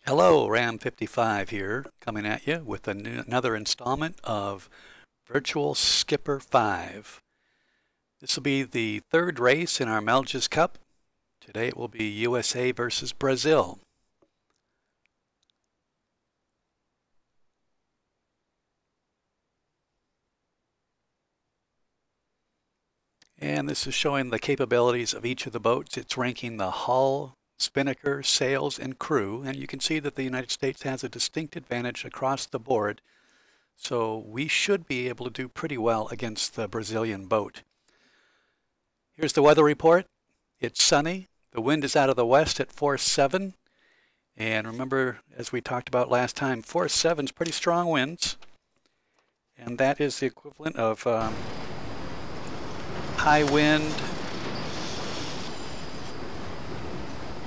Hello, Ram 55 here, coming at you with another installment of Virutal Skipper 5. This will be the third race in our Melges Cup. Today it will be USA versus Brazil. And this is showing the capabilities of each of the boats. It's ranking the hull, spinnaker, sails, and crew, and you can see that the United States has a distinct advantage across the board, so we should be able to do pretty well against the Brazilian boat. Here's the weather report. It's sunny. The wind is out of the west at force 7, and remember, as we talked about last time, force 7 is pretty strong winds, and that is the equivalent of high wind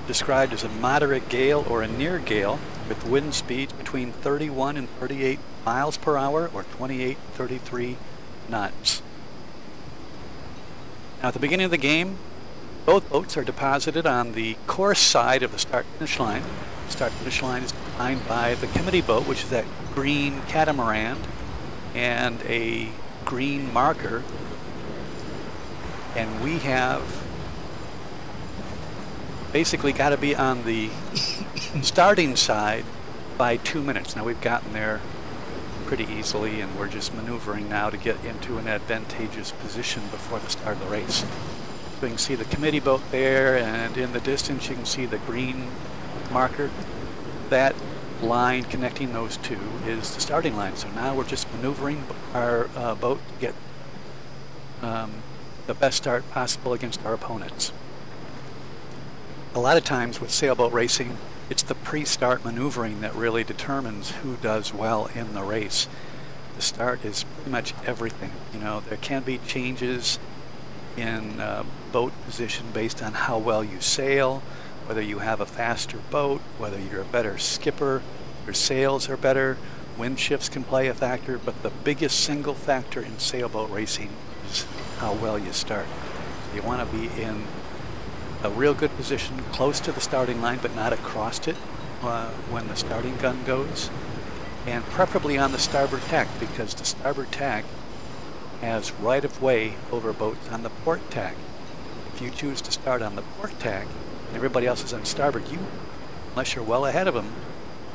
described as a moderate gale or a near gale with wind speeds between 31 and 38 miles per hour or 28 and 33 knots. Now at the beginning of the game, both boats are deposited on the course side of the start-finish line. The start-finish line is defined by the committee boat, which is that green catamaran, and a green marker. And we have basically got to be on the starting side by 2 minutes. Now we've gotten there pretty easily, and we're just maneuvering now to get into an advantageous position before the start of the race. So you can see the committee boat there, and in the distance you can see the green marker. That line connecting those two is the starting line. So now we're just maneuvering our boat to get the best start possible against our opponents. A lot of times with sailboat racing, it's the pre-start maneuvering that really determines who does well in the race. The start is pretty much everything. You know, there can be changes in boat position based on how well you sail, whether you have a faster boat, whether you're a better skipper, your sails are better, wind shifts can play a factor, but the biggest single factor in sailboat racing is how well you start. You want to be in a real good position close to the starting line, but not across it when the starting gun goes, and preferably on the starboard tack, because the starboard tack has right of way over boats on the port tack. If you choose to start on the port tack and everybody else is on starboard, unless you're well ahead of them,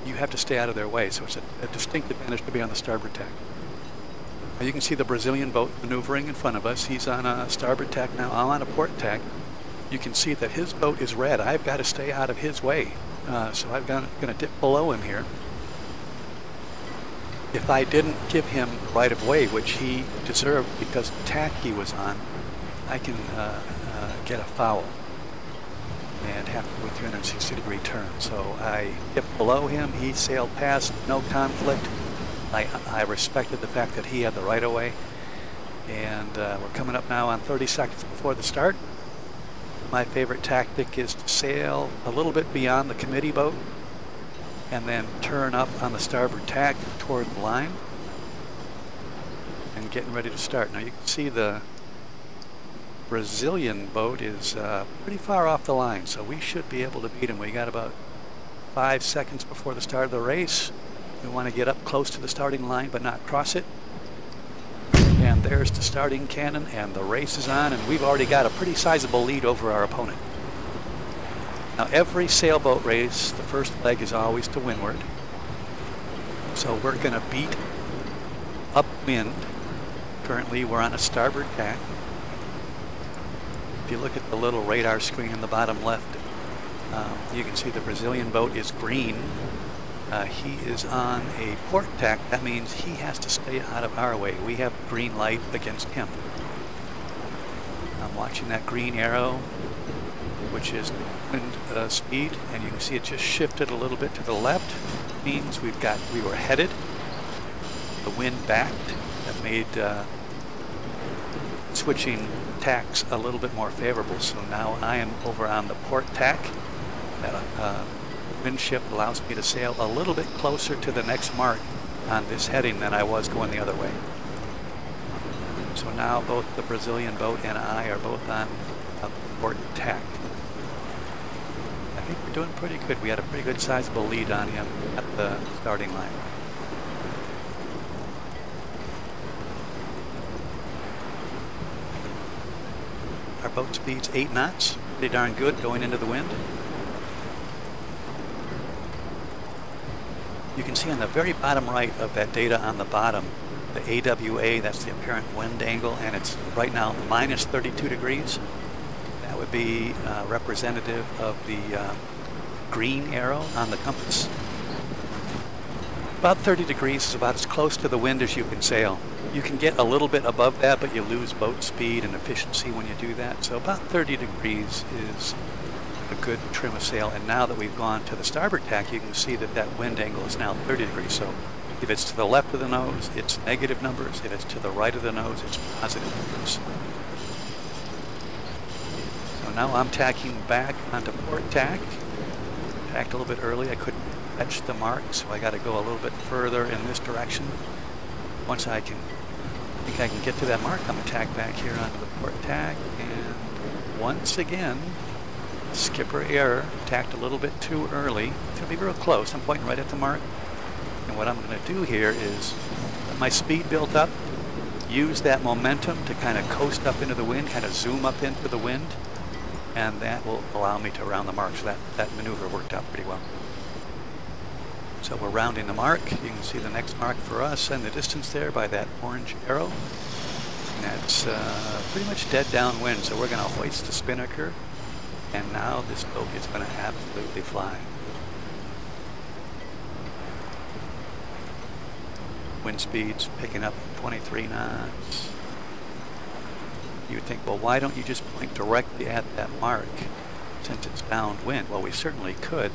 you have to stay out of their way. So it's a distinct advantage to be on the starboard tack. Now you can see the Brazilian boat maneuvering in front of us. He's on a starboard tack now. I'm on a port tack. You can see that his boat is red. I've got to stay out of his way. So I'm going to dip below him here. If I didn't give him right of way, which he deserved because the tack he was on, I can get a foul and have to do a 360-degree turn. So I dipped below him. He sailed past, no conflict. I respected the fact that he had the right of way. And we're coming up now on 30 seconds before the start. My favorite tactic is to sail a little bit beyond the committee boat and then turn up on the starboard tack toward the line and getting ready to start. Now you can see the Brazilian boat is pretty far off the line, so we should be able to beat him. We got about 5 seconds before the start of the race. We want to get up close to the starting line but not cross it. And there's the starting cannon, and the race is on, and we've already got a pretty sizable lead over our opponent. Now every sailboat race, the first leg is always to windward. So we're going to beat upwind. Currently we're on a starboard tack. If you look at the little radar screen in the bottom left, you can see the Brazilian boat is green. He is on a port tack. That means he has to stay out of our way. We have green light against him. I'm watching that green arrow, which is wind speed, and you can see it just shifted a little bit to the left. It means we were headed. The wind backed. That made switching tacks a little bit more favorable. So now I am over on the port tack. That wind shift allows me to sail a little bit closer to the next mark on this heading than I was going the other way. So now both the Brazilian boat and I are both on a port tack. I think doing pretty good. We had a pretty good sizable lead on him at the starting line. Our boat speed's 8 knots. Pretty darn good going into the wind. You can see on the very bottom right of that data on the bottom, the AWA, that's the apparent wind angle, and it's right now minus 32 degrees. That would be representative of the green arrow on the compass. About 30 degrees is about as close to the wind as you can sail. You can get a little bit above that, but you lose boat speed and efficiency when you do that. So about 30 degrees is a good trim of sail. And now that we've gone to the starboard tack, you can see that that wind angle is now 30 degrees. So if it's to the left of the nose, it's negative numbers. If it's to the right of the nose, it's positive numbers. So now I'm tacking back onto port tack. Tacked a little bit early. I couldn't catch the mark, so I got to go a little bit further in this direction. Once I think I can get to that mark, I'm going to tack back here onto the port tack, and once again, skipper error, tacked a little bit too early. It's going to be real close. I'm pointing right at the mark, and what I'm going to do here is let my speed build up, use that momentum to kind of coast up into the wind, kind of zoom up into the wind, and that will allow me to round the mark. So that maneuver worked out pretty well. So we're rounding the mark. You can see the next mark for us in the distance there by that orange arrow. And that's pretty much dead downwind, so we're going to hoist the spinnaker. And now this boat is going to absolutely fly. Wind speed's picking up 23 knots. You would think, well, why don't you just point directly at that mark since it's downwind? Well, we certainly could.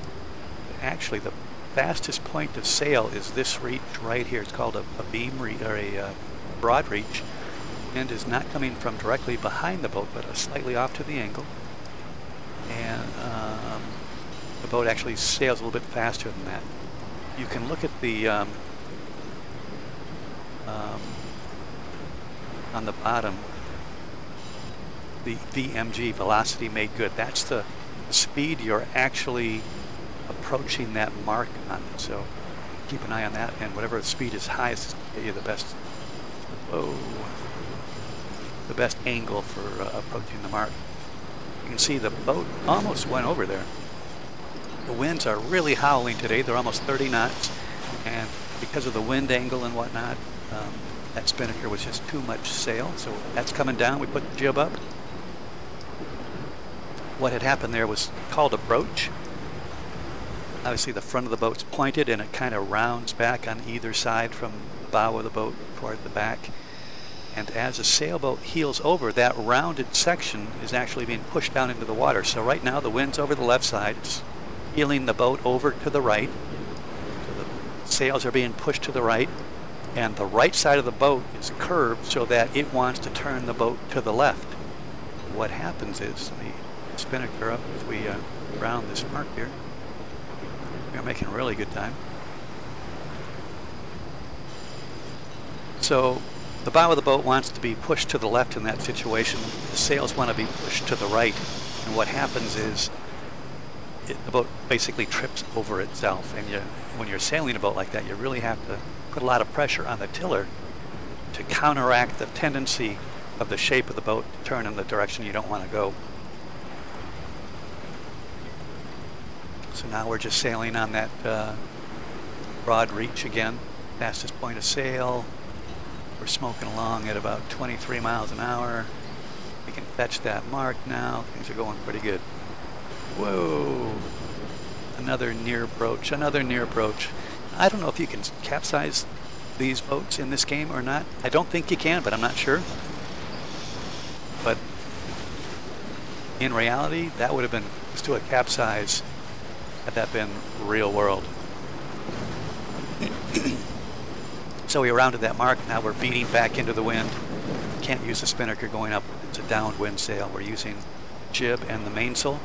But actually, the fastest point of sail is this reach right here. It's called a beam reach, or a broad reach, and is not coming from directly behind the boat, but slightly off to the angle. And the boat actually sails a little bit faster than that. You can look at the on the bottom, the VMG, velocity made good. That's the speed you're actually approaching that mark on. So keep an eye on that, and whatever the speed is highest is going to get you the best, the best angle for approaching the mark. You can see the boat almost went over there. The winds are really howling today. They're almost 30 knots, and because of the wind angle and whatnot, that spinnaker was just too much sail. So that's coming down. We put the jib up. What had happened there was called a broach. Obviously the front of the boat's pointed and it kind of rounds back on either side from the bow of the boat toward the back. And as a sailboat heels over, that rounded section is actually being pushed down into the water. So right now the wind's over the left side. It's heeling the boat over to the right. So the sails are being pushed to the right. And the right side of the boat is curved so that it wants to turn the boat to the left. What happens is, let me spinnaker up as we round this mark here. We're making really good time. So the bow of the boat wants to be pushed to the left in that situation. The sails want to be pushed to the right. And what happens is the boat basically trips over itself. And when you're sailing a boat like that, you really have to put a lot of pressure on the tiller to counteract the tendency of the shape of the boat to turn in the direction you don't want to go. So now we're just sailing on that broad reach again, fastest point of sail. We're smoking along at about 23 miles an hour. We can fetch that mark now. Things are going pretty good. Whoa! Another near broach, another near broach. I don't know if you can capsize these boats in this game or not. I don't think you can, but I'm not sure. But in reality, that would have been close to a capsize had that been real world. So we rounded that mark. Now we're beating back into the wind. Can't use the spinnaker going up. It's a downwind sail. We're using jib and the mainsail.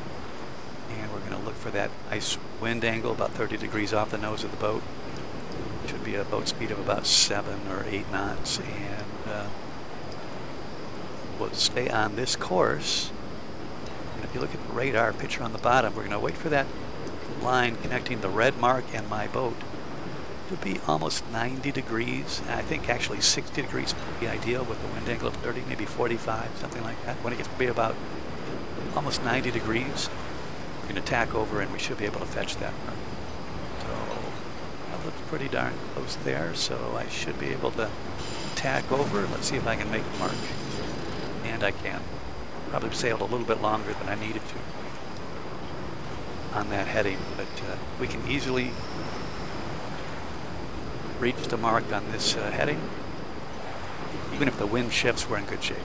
And we're going to look for that nice wind angle about 30 degrees off the nose of the boat. Should be a boat speed of about 7 or 8 knots. And we'll stay on this course. And if you look at the radar picture on the bottom, we're going to wait for that line connecting the red mark and my boat to be almost 90 degrees. I think actually 60 degrees would be ideal with the wind angle of 30, maybe 45, something like that. When it gets to be about almost 90 degrees, we're going to tack over and we should be able to fetch that mark. So that looks pretty darn close there, so I should be able to tack over. Let's see if I can make the mark. And I can. Probably sailed a little bit longer than I needed to on that heading, but we can easily reach the mark on this heading. Even if the wind shifts, we're in good shape.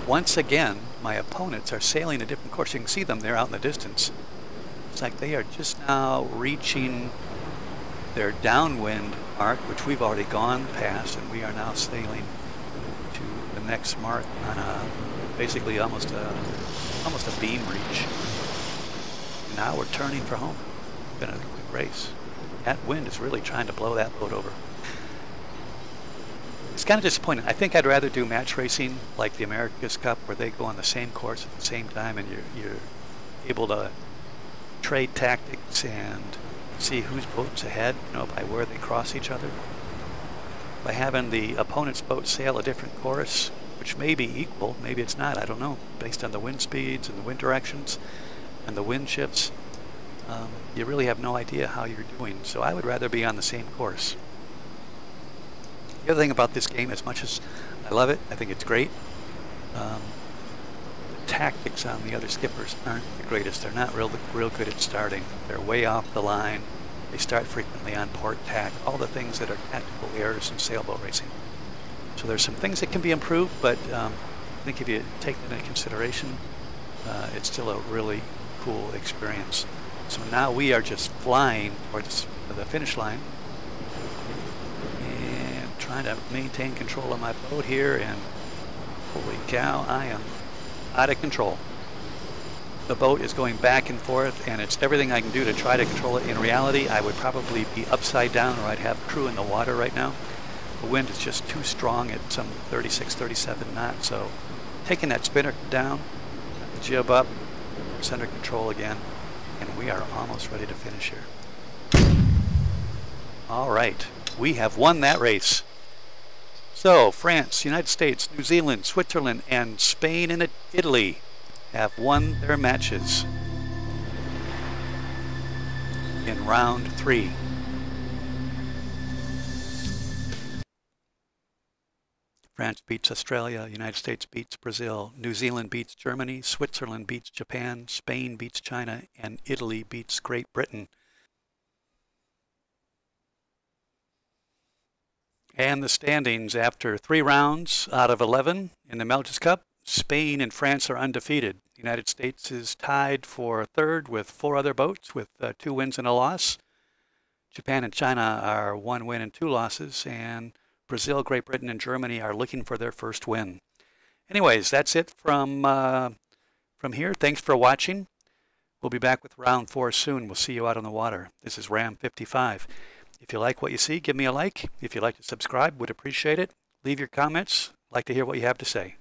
Once again, my opponents are sailing a different course. You can see them there out in the distance. It's like they are just now reaching their downwind mark, which we've already gone past, and we are now sailing to the next mark on basically almost a beam reach. Now we're turning for home. It's been a quick race. That wind is really trying to blow that boat over. It's kind of disappointing. I think I'd rather do match racing like the Melges Cup, where they go on the same course at the same time, and you're able to trade tactics and see whose boat's ahead, you know, by where they cross each other. By having the opponent's boat sail a different course, which may be equal, maybe it's not, I don't know, based on the wind speeds and the wind directions and the wind shifts, you really have no idea how you're doing. So I would rather be on the same course. The other thing about this game, as much as I love it, I think it's great, the tactics on the other skippers aren't the greatest. They're not real good at starting. They're way off the line. They start frequently on port tack, all the things that are tactical errors in sailboat racing. So there's some things that can be improved, but I think if you take that into consideration, it's still a really cool experience. So now we are just flying towards the finish line and trying to maintain control of my boat here, and holy cow, I am out of control. The boat is going back and forth, and it's everything I can do to try to control it. In reality, I would probably be upside down, or I'd have crew in the water right now. The wind is just too strong at some 36, 37 knots, so taking that spinner down, jib up, center control again, and we are almost ready to finish here. All right, we have won that race. So France, United States, New Zealand, Switzerland, and Spain and Italy have won their matches in round 3. France beats Australia, United States beats Brazil, New Zealand beats Germany, Switzerland beats Japan, Spain beats China, and Italy beats Great Britain. And the standings after 3 rounds out of 11 in the Melges Cup, Spain and France are undefeated. The United States is tied for 3rd with 4 other boats with 2 wins and a loss. Japan and China are 1 win and 2 losses, and Brazil, Great Britain, and Germany are looking for their first win. Anyways, that's it from here. Thanks for watching. We'll be back with round 4 soon. We'll see you out on the water. This is Ram 55. If you like what you see, give me a like. If you'd like to subscribe, would appreciate it. Leave your comments. Like to hear what you have to say.